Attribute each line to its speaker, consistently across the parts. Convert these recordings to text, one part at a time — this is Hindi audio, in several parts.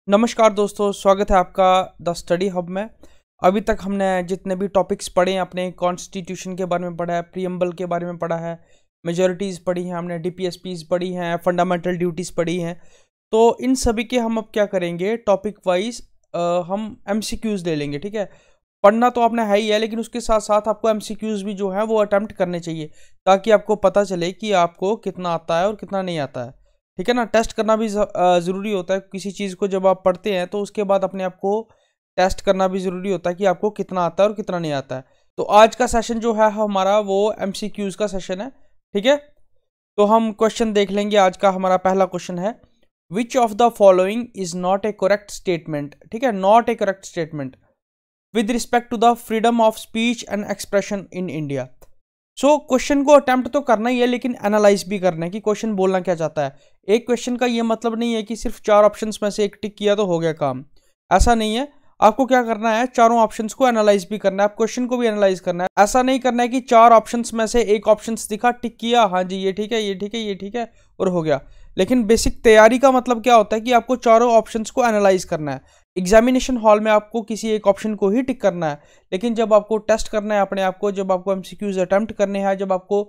Speaker 1: नमस्कार दोस्तों, स्वागत है आपका द स्टडी हब में। अभी तक हमने जितने भी टॉपिक्स पढ़े हैं अपने कॉन्स्टिट्यूशन के बारे में पढ़ा है, प्रीएम्बल के बारे में पढ़ा है, मेजॉरिटीज़ पढ़ी हैं हमने, डीपीएसपीज़ पढ़ी हैं, फंडामेंटल ड्यूटीज़ पढ़ी हैं। तो इन सभी के हम अब क्या करेंगे, टॉपिक वाइज हम एमसीक्यूज़ ले लेंगे। ठीक है, पढ़ना तो आपने है ही है, लेकिन उसके साथ साथ आपको एमसीक्यूज़ भी जो है वो अटैम्प्ट करने चाहिए, ताकि आपको पता चले कि आपको कितना आता है और कितना नहीं आता है। ठीक है ना, टेस्ट करना भी ज़रूरी होता है। किसी चीज़ को जब आप पढ़ते हैं तो उसके बाद अपने आप को टेस्ट करना भी ज़रूरी होता है कि आपको कितना आता है और कितना नहीं आता है। तो आज का सेशन जो है हमारा वो एमसीक्यूज़ का सेशन है। ठीक है, तो हम क्वेश्चन देख लेंगे। आज का हमारा पहला क्वेश्चन है, which of the following is not a correct statement. ठीक है, not a correct statement with respect to the freedom of speech and expression in India. So question को अटेम्प्ट तो करना ही है, लेकिन एनालाइज भी करना है कि क्वेश्चन बोलना क्या चाहता है। एक क्वेश्चन का ये मतलब नहीं है कि सिर्फ 4 ऑप्शंस में से एक टिक किया तो हो गया काम, ऐसा नहीं है। आपको क्या करना है, चारों ऑप्शंस को एनालाइज भी करना है, आप क्वेश्चन को भी एनालाइज करना है। ऐसा नहीं करना है कि 4 ऑप्शंस में से एक ऑप्शंस दिखा, टिक किया, हाँ जी ये ठीक है, ये ठीक है, ये ठीक है और हो गया। लेकिन बेसिक तैयारी का मतलब क्या होता है कि आपको चारों ऑप्शंस को एनालाइज करना है। एग्जामिनेशन हॉल में आपको किसी एक ऑप्शन को ही टिक करना है, लेकिन जब आपको टेस्ट करना है अपने आप को, जब आपको एमसीक्यूज अटेम्प्ट करने हैं, जब आपको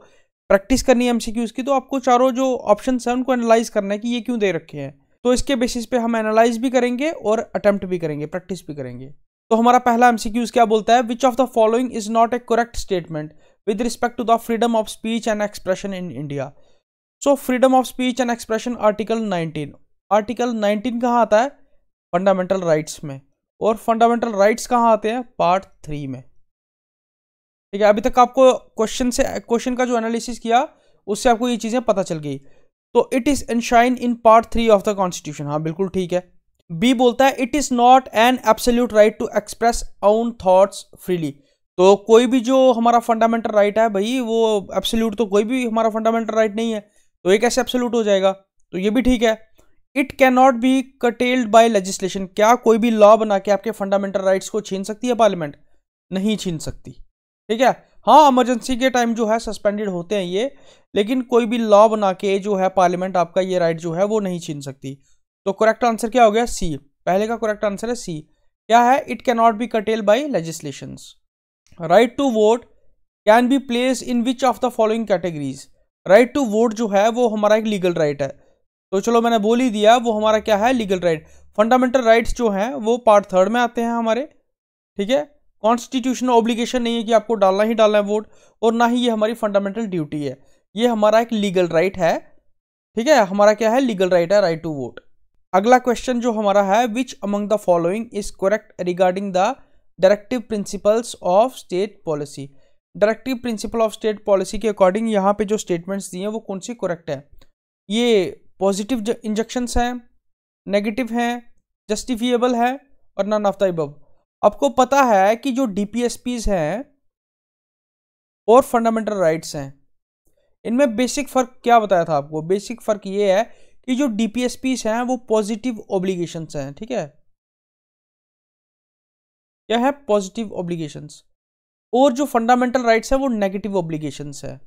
Speaker 1: प्रैक्टिस करनी है एमसीक्यूज की, तो आपको चारों जो ऑप्शंस हैं उनको एनालाइज करना है कि ये क्यों दे रखे हैं। तो इसके बेसिस पे हम एनालाइज भी करेंगे और अटेम्प्ट भी करेंगे, प्रैक्टिस भी करेंगे। तो हमारा पहला एमसीक्यूज क्या बोलता है, which of the following is not a correct statement with respect to the freedom of speech and expression in India. So freedom of speech and expression article 19, article 19 कहाँ आता है, फंडामेंटल राइट्स में। और फंडामेंटल राइट्स कहाँ आते हैं, पार्ट 3 में। ठीक है, अभी तक आपको क्वेश्चन का जो एनालिसिस किया उससे आपको ये चीजें पता चल गई। तो it is enshrined in part 3 of the constitution, हाँ बिल्कुल ठीक है। बी बोलता है, it is not an absolute right to express own thoughts freely. तो कोई भी जो हमारा फंडामेंटल राइट है भाई, वो एब्सोल्यूट तो कोई भी हमारा फंडामेंटल राइट नहीं है, तो ये कैसे एब्सोल्यूट हो जाएगा, तो ये भी ठीक है। It can not be curtailed by legislation, क्या कोई भी लॉ बना के आपके फंडामेंटल राइट्स को छीन सकती है पार्लियामेंट, नहीं छीन सकती। ठीक है, हाँ इमरजेंसी के टाइम जो है सस्पेंडेड होते हैं ये, लेकिन कोई भी लॉ बना के जो है पार्लियामेंट आपका ये राइट जो है वो नहीं छीन सकती। तो करेक्ट आंसर क्या हो गया, सी। पहले का करेक्ट आंसर है सी। क्या है, it can not be curtailed by legislations. Right to vote can be place in which of the following categories. Right to vote जो है वो हमारा एक लीगल राइट है, तो चलो मैंने बोल ही दिया, वो हमारा क्या है, लीगल राइट। फंडामेंटल राइट्स जो हैं वो पार्ट 3 में आते हैं हमारे। ठीक है, कॉन्स्टिट्यूशनल ऑब्लिगेशन नहीं है कि आपको डालना ही डालना है वोट, और ना ही ये हमारी फंडामेंटल ड्यूटी है, ये हमारा एक लीगल राइट है। ठीक है, हमारा क्या है, लीगल राइट है, राइट टू वोट। अगला क्वेश्चन जो हमारा है, which among the following is correct regarding the directive principles of state policy. Directive principle of state policy के अकॉर्डिंग यहाँ पे जो स्टेटमेंट्स दिए हैं वो कौन सी करेक्ट है। ये पॉजिटिव इंजेक्शंस हैं, नेगेटिव हैं, जस्टिफिएबल है और नन ऑफ द अबव। आपको पता है कि जो डीपीएसपीज हैं और फंडामेंटल राइट्स हैं, इनमें बेसिक फर्क क्या बताया था आपको, बेसिक फर्क ये है कि जो डीपीएसपीज हैं वो पॉजिटिव ऑब्लिगेशंस हैं। ठीक है, क्या है, पॉजिटिव ऑब्लिगेशंस, और जो फंडामेंटल राइट्स है वो नेगेटिव ऑब्लिगेशंस है।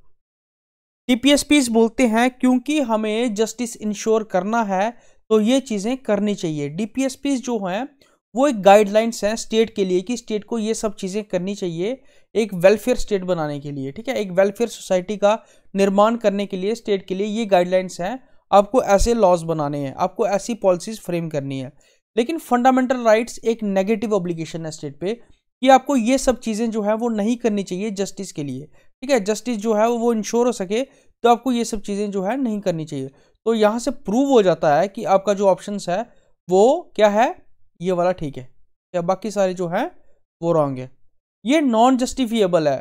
Speaker 1: डीपीएसपीज बोलते हैं क्योंकि हमें जस्टिस इंश्योर करना है तो ये चीजें करनी चाहिए। डीपीएसपीज जो हैं वो एक गाइडलाइंस हैं स्टेट के लिए कि स्टेट को ये सब चीजें करनी चाहिए एक वेलफेयर स्टेट बनाने के लिए। ठीक है, एक वेलफेयर सोसाइटी का निर्माण करने के लिए स्टेट के लिए ये गाइडलाइंस हैं, आपको ऐसे लॉज बनाने हैं, आपको ऐसी पॉलिसीज फ्रेम करनी है। लेकिन फंडामेंटल राइट्स एक नेगेटिव ऑब्लिगेशन है स्टेट पे कि आपको ये सब चीजें जो है वो नहीं करनी चाहिए जस्टिस के लिए। ठीक है, जस्टिस जो है वो इंश्योर हो सके तो आपको ये सब चीजें जो है नहीं करनी चाहिए। तो यहां से प्रूव हो जाता है कि आपका जो ऑप्शंस है वो क्या है, ये वाला ठीक है, क्या बाकी सारे जो है वो रॉन्ग है। ये नॉन जस्टिफिएबल है,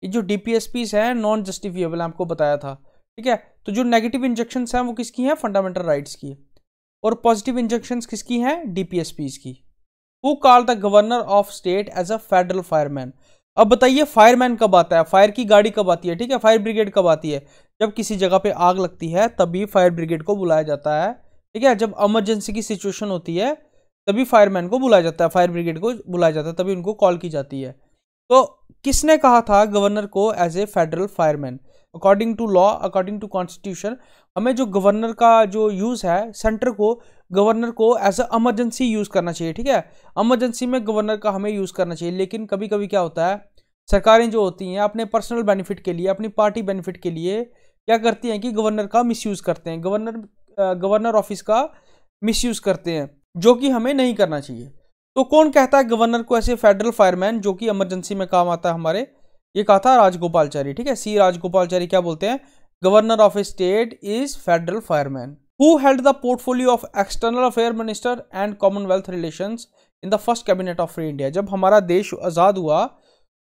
Speaker 1: ये जो डीपीएसपीस है नॉन जस्टिफिएबल है, आपको बताया था। ठीक है, तो जो नेगेटिव इंजेक्शंस हैं वो किसकी हैं, फंडामेंटल राइट्स की, और पॉजिटिव इंजेक्शंस किसकी हैं, डीपीएसपीस की। Who call the governor of state as a federal fireman. अब बताइए फायरमैन कब आता है, फायर की गाड़ी कब आती है, ठीक है, फायर ब्रिगेड कब आती है, जब किसी जगह पे आग लगती है तभी फायर ब्रिगेड को बुलाया जाता है। ठीक है, जब इमरजेंसी की सिचुएशन होती है तभी फायरमैन को बुलाया जाता है, फायर ब्रिगेड को बुलाया जाता है, तभी उनको कॉल की जाती है। तो किसने कहा था गवर्नर को as a federal fireman, according to law, according to constitution, हमें जो गवर्नर का जो यूज़ है, सेंटर को, गवर्नर को एज अ इमरजेंसी यूज़ करना चाहिए, ठीक है। इमरजेंसी में गवर्नर का हमें यूज़ करना चाहिए, लेकिन कभी कभी क्या होता है, सरकारें जो होती हैं अपने पर्सनल बेनिफिट के लिए, अपनी पार्टी बेनिफिट के लिए क्या करती हैं कि गवर्नर का मिसयूज़ करते हैं, गवर्नर ऑफिस का मिसयूज़ करते हैं, जो कि हमें नहीं करना चाहिए। तो कौन कहता है गवर्नर को ऐसे फेडरल फायरमैन, जो कि इमरजेंसी में काम आता है हमारे, ये कहा था राजगोपालचारी, ठीक है। सी राजगोपालचारी क्या बोलते हैं, governor of A state is federal fireman. Who held the portfolio of external affair minister and Commonwealth relations in the first cabinet of free India. जब हमारा देश आज़ाद हुआ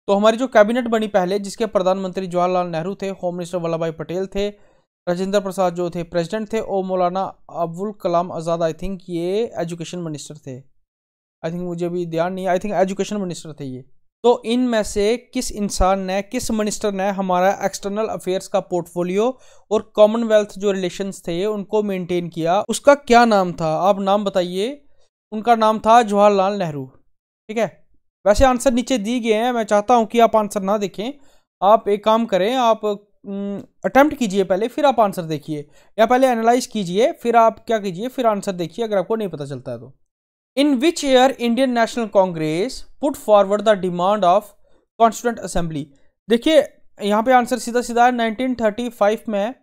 Speaker 1: तो हमारी जो कैबिनेट बनी पहले, जिसके प्रधानमंत्री जवाहरलाल नेहरू थे, होम मिनिस्टर वल्लभ भाई पटेल थे, राजेंद्र प्रसाद जो थे प्रेसिडेंट थे, और मौलाना अबुल कलाम आज़ाद आई थिंक ये एजुकेशन मिनिस्टर थे, आई थिंक मुझे भी ध्यान नहीं, आई थिंक एजुकेशन मिनिस्टर थे ये। तो इनमें से किस इंसान ने, किस मिनिस्टर ने हमारा एक्सटर्नल अफेयर्स का पोर्टफोलियो और कॉमनवेल्थ जो रिलेशंस थे उनको मेंटेन किया, उसका क्या नाम था? आप नाम बताइए। उनका नाम था जवाहरलाल नेहरू, ठीक है। वैसे आंसर नीचे दी गए हैं, मैं चाहता हूं कि आप आंसर ना देखें, आप एक काम करें, आप अटेम्प्ट कीजिए पहले, फिर आप आंसर देखिए, या पहले एनालाइज कीजिए, फिर आप क्या कीजिए, फिर आंसर देखिए अगर आपको नहीं पता चलता है तो। In which year Indian National Congress put forward the demand of Constituent Assembly? देखिए यहाँ पे आंसर सीधा सीधा है, 1935 में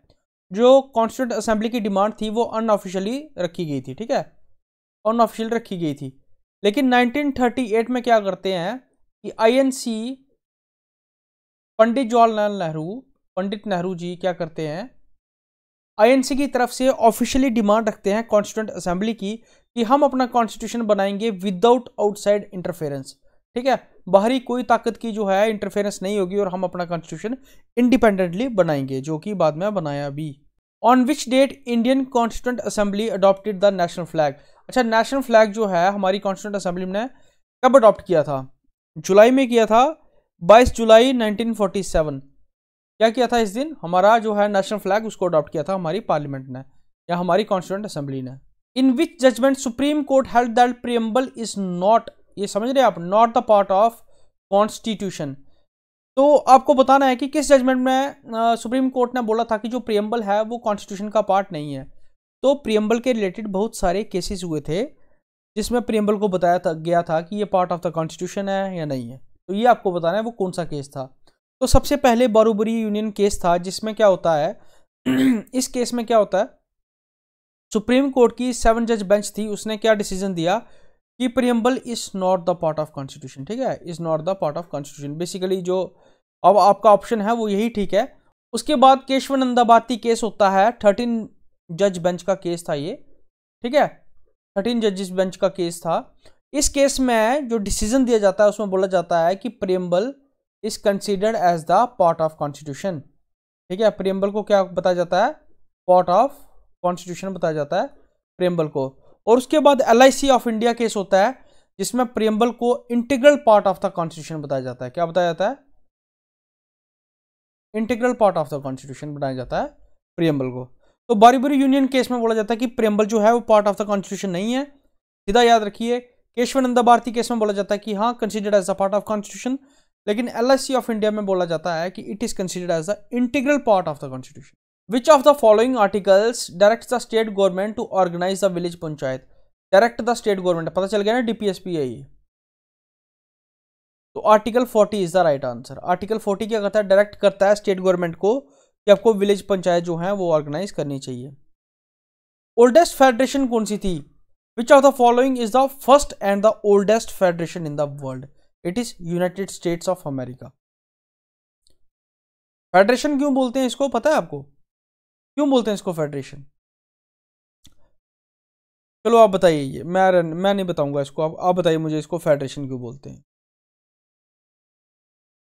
Speaker 1: जो कॉन्स्टिट्यूंट असेंबली की डिमांड थी वो अनऑफिशियली रखी गई थी, ठीक है, अनऑफिशियल रखी गई थी। लेकिन 1938 में क्या करते हैं कि आईएनसी, पंडित जवाहरलाल नेहरू, पंडित नेहरू जी क्या करते हैं, आईएनसी की तरफ से ऑफिशियली डिमांड रखते हैं कॉन्स्टिट्यूंट असेंबली की कि हम अपना कॉन्स्टिट्यूशन बनाएंगे विदाउट आउटसाइड इंटरफेरेंस, ठीक है, बाहरी कोई ताकत की जो है इंटरफेरेंस नहीं होगी और हम अपना कॉन्स्टिट्यूशन इंडिपेंडेंटली बनाएंगे, जो कि बाद में बनाया भी। On which date Indian constituent assembly adopted the national flag? अच्छा, नेशनल फ्लैग जो है हमारी कॉन्स्टिट्यूंट असेंबली ने कब अडॉप्ट किया था? जुलाई में किया था, 22 जुलाई 1947। क्या किया था इस दिन? हमारा जो है नेशनल फ्लैग उसको अडॉप्ट किया था हमारी पार्लियामेंट ने या हमारी कॉन्स्टिट्यूंट असेंबली ने। In which judgment supreme court held that preamble is not, ये समझ रहे हैं आप, not the part of constitution. तो आपको बताना है कि किस जजमेंट में सुप्रीम कोर्ट ने बोला था कि जो प्रीएम्बल है वो कॉन्स्टिट्यूशन का पार्ट नहीं है। तो प्रीएम्बल के रिलेटेड बहुत सारे केसेस हुए थे जिसमें प्रीएम्बल को बताया गया था कि ये पार्ट ऑफ द कॉन्स्टिट्यूशन है या नहीं है। तो ये आपको बताना है वो कौन सा केस था। तो सबसे पहले बारूबरी यूनियन केस था, जिसमें क्या होता है इस केस में क्या होता है, सुप्रीम कोर्ट की 7 जज बेंच थी, उसने क्या डिसीजन दिया कि preamble is not the part of constitution, ठीक है, is not the part of constitution. Basically जो अब आपका ऑप्शन है वो यही ठीक है। उसके बाद केशवानंदा भारती केस होता है, 13 जज बेंच का केस था ये, ठीक है, 13 जजेस बेंच का केस था। इस केस में जो डिसीजन दिया जाता है उसमें बोला जाता है कि preamble is considered as the part of constitution, ठीक है। प्रीएम्बल को क्या बताया जाता है? पार्ट ऑफ कॉन्स्टिट्यूशन बताया जाता है प्रीएम्बल को। और उसके बाद LIC ऑफ इंडिया केस होता है जिसमें प्रीएम्बल को integral part of the constitution बताया जाता है। क्या बताया जाता है? Integral part of the constitution बनाया जाता है प्रीएम्बल को। तो बारूबरी यूनियन केस में बोला जाता है कि प्रीएम्बल जो है वो पार्ट ऑफ द कॉन्स्टिट्यूशन नहीं है, सीधा याद रखिए। केशवानंदा भारती केस में बोला जाता है कि हाँ considered as a part of constitution, लेकिन LIC ऑफ इंडिया में बोला जाता है कि it is considered as the integral part of the constitution. Which of the following articles direct the state government to organize the village panchayat? Direct the state government, पता चल गया ना, DPSP है ये। तो article 40 is the right answer. Article 40 क्या करता है? डायरेक्ट करता है स्टेट गवर्नमेंट को कि आपको विलेज पंचायत जो है वो ऑर्गेनाइज करनी चाहिए। ओल्डेस्ट फेडरेशन कौन सी थी? विच of the following is the first and the oldest federation in the world? It is United states of America. Federation क्यों बोलते हैं इसको, पता है आपको क्यों बोलते हैं इसको फेडरेशन? चलो आप बताइए, ये मैं नहीं बताऊंगा इसको, आप बताइए मुझे इसको फेडरेशन क्यों बोलते हैं।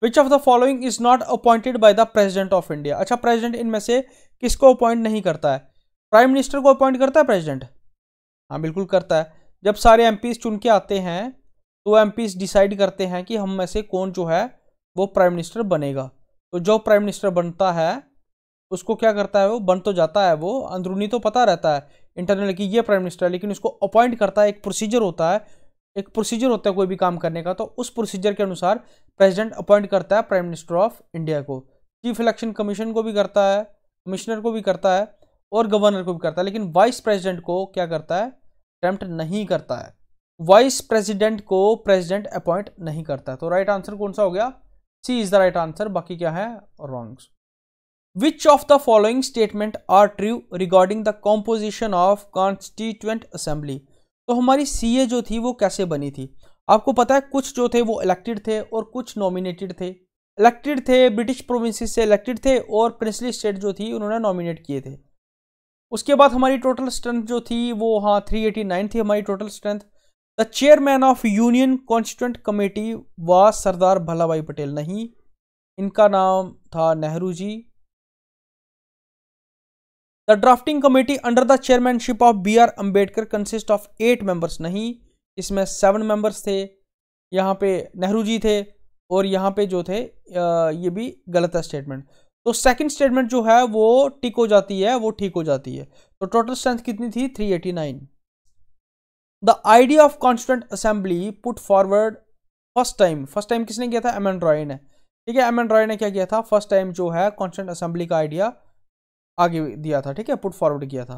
Speaker 1: विच of the following is not appointed by the president of India? अच्छा, प्रेसिडेंट इनमें से किसको अपॉइंट नहीं करता है? प्राइम मिनिस्टर को अपॉइंट करता है प्रेसिडेंट? हाँ बिल्कुल करता है। जब सारे MPs चुन के आते हैं तो MPs डिसाइड करते हैं कि हम में से कौन जो है वो प्राइम मिनिस्टर बनेगा। तो जो प्राइम मिनिस्टर बनता है उसको क्या करता है, वो बन तो जाता है, वो अंदरूनी तो पता रहता है इंटरनल कि ये प्राइम मिनिस्टर है, लेकिन उसको अपॉइंट करता है, एक प्रोसीजर होता है, एक प्रोसीजर होता है कोई भी काम करने का। तो उस प्रोसीजर के अनुसार प्रेसिडेंट अपॉइंट करता है प्राइम मिनिस्टर ऑफ इंडिया को, चीफ इलेक्शन कमीशन को भी करता है, कमिश्नर को भी करता है और गवर्नर को भी करता है, लेकिन वाइस प्रेसिडेंट को क्या करता है, अटेम्प्ट नहीं करता है। वाइस प्रेसिडेंट को प्रेसिडेंट अपॉइंट नहीं करता है। तो राइट आंसर कौन सा हो गया, C is the right answer, बाकी क्या है wrong. Which of the following statement are true regarding the composition of constituent assembly. तो हमारी सीए जो थी वो कैसे बनी थी, आपको पता है कुछ जो थे वो इलेक्टेड थे और कुछ नॉमिनेटेड थे। इलेक्टेड थे ब्रिटिश प्रोविंसेस से इलेक्टेड थे और प्रिंसली स्टेट जो थी उन्होंने नॉमिनेट किए थे। उसके बाद हमारी टोटल स्ट्रेंथ जो थी वो 389 थी हमारी total strength. The chairman of union constituent committee was Sardar Vallabhbhai Patel, नहीं, इनका नाम था Nehru ji. The drafting committee under the chairmanship of B.R. Ambedkar consist of 8 members, नहीं, इसमें 7 मेंबर्स थे। यहाँ पे नेहरू जी थे और यहाँ पे जो थे ये भी गलत है स्टेटमेंट। तो सेकंड स्टेटमेंट जो है वो टिक हो जाती है, वो ठीक हो जाती है। तो टोटल स्ट्रेंथ कितनी थी, 389। The idea of constituent assembly put forward first time किसने किया था, M.N. रॉय ने, ठीक है। M.N. रॉय ने क्या किया था, फर्स्ट टाइम जो है कॉन्स्टिट्यूएंट असेंबली का आइडिया आगे दिया था, ठीक है, पुट फॉरवर्ड किया था।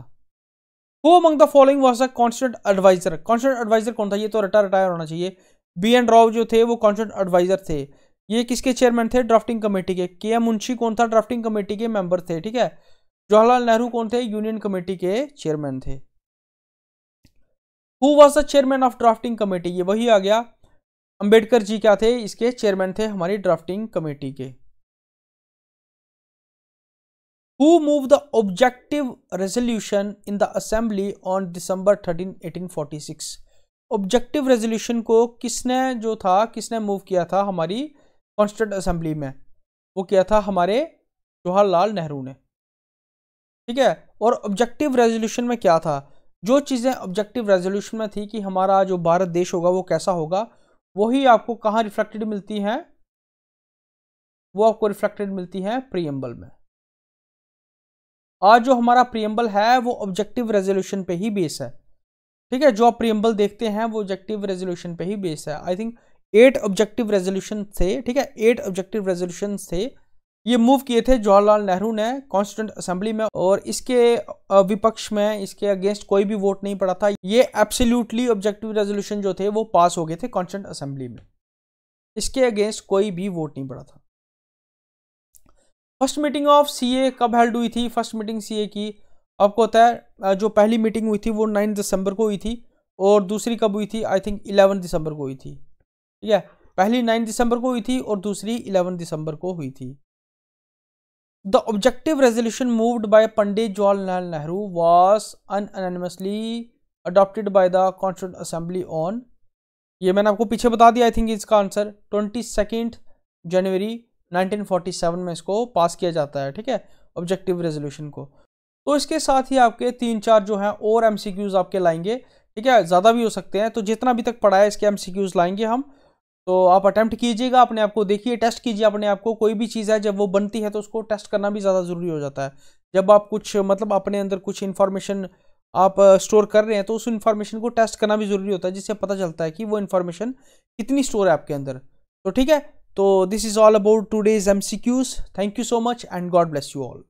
Speaker 1: Who among the following was the constituent adviser, constituent adviser कौन था, ये तो रिटायर होना चाहिए। B.N. राव जो थे वो कॉन्स्टिट्यूएंट एडवाइजर थे। ये किसके चेयरमैन थे, ड्राफ्टिंग कमेटी के। K.M. मुंशी कौन था, ड्राफ्टिंग कमेटी के मेंबर थे, ठीक है। जवाहरलाल नेहरू कौन थे, यूनियन कमेटी के चेयरमैन थे। Who was the chairman of drafting committee, ये वही आ गया, अंबेडकर जी क्या थे, इसके चेयरमैन थे हमारी ड्राफ्टिंग कमेटी के। Who moved the objective resolution in the assembly on December 13, 1846? Objective resolution को किसने जो था, किसने मूव किया था हमारी कॉन्स्टिट्यूएंट असेंबली में, वो किया था हमारे जवाहरलाल नेहरू ने, ठीक है। और ऑब्जेक्टिव रेजोल्यूशन में क्या था, जो चीज़ें ऑब्जेक्टिव रेजोल्यूशन में थी कि हमारा जो भारत देश होगा वो कैसा होगा, वही आपको कहाँ रिफ्लेक्टेड मिलती हैं, वो आपको रिफ्लेक्टेड मिलती हैं प्रीएम्बल में। आज जो हमारा प्रीएम्बल है वो ऑब्जेक्टिव रेजोल्यूशन पे ही बेस है, ठीक है। जो आप प्रीएम्बल देखते हैं वो ऑब्जेक्टिव रेजोल्यूशन पे ही बेस है। आई थिंक 8 ऑब्जेक्टिव रेजोल्यूशन थे, ठीक है, 8 ऑब्जेक्टिव रेजोल्यूशन थे। ये मूव किए थे जवाहरलाल नेहरू ने कॉन्स्टिट्यूएंट असेंबली में, और इसके विपक्ष में, इसके अगेंस्ट कोई भी वोट नहीं पड़ा था। ये एब्सोल्युटली ऑब्जेक्टिव रेजोल्यूशन जो थे वो पास हो गए थे कॉन्स्टिट्यूएंट असेंबली में, इसके अगेंस्ट कोई भी वोट नहीं पड़ा था। फर्स्ट मीटिंग ऑफ सीए कब हेल्ड हुई थी, फर्स्ट मीटिंग सीए की आपको होता है जो पहली मीटिंग हुई थी वो 9 दिसंबर को हुई थी, और दूसरी कब हुई थी, आई थिंक 11 दिसंबर को हुई थी, ठीक है। पहली 9 दिसंबर को हुई थी और दूसरी 11 दिसंबर को हुई थी। The objective resolution moved by Pandit Jawaharlal Nehru was unanimously adopted by the constituent assembly on, ये मैंने आपको पीछे बता दिया, आई थिंक इसका आंसर 22 जनवरी 1947 में इसको पास किया जाता है, ठीक है, ऑब्जेक्टिव रेजोल्यूशन को। तो इसके साथ ही आपके 3-4 जो हैं और एमसीक्यूज आपके लाएंगे, ठीक है, ज़्यादा भी हो सकते हैं। तो जितना अभी तक पढ़ा है इसके एमसीक्यूज लाएंगे हम, तो आप अटेम्प्ट कीजिएगा, अपने आप को देखिए, टेस्ट कीजिए अपने आप को। कोई भी चीज़ है जब वो बनती है तो उसको टेस्ट करना भी ज़्यादा ज़रूरी हो जाता है। जब आप कुछ मतलब अपने अंदर कुछ इन्फॉर्मेशन आप स्टोर कर रहे हैं तो उस इन्फॉर्मेशन को टेस्ट करना भी ज़रूरी होता है, जिससे पता चलता है कि वो इन्फॉर्मेशन कितनी स्टोर है आपके अंदर। तो ठीक है, तो this is all about today's MCQs. Thank you so much and God bless you all.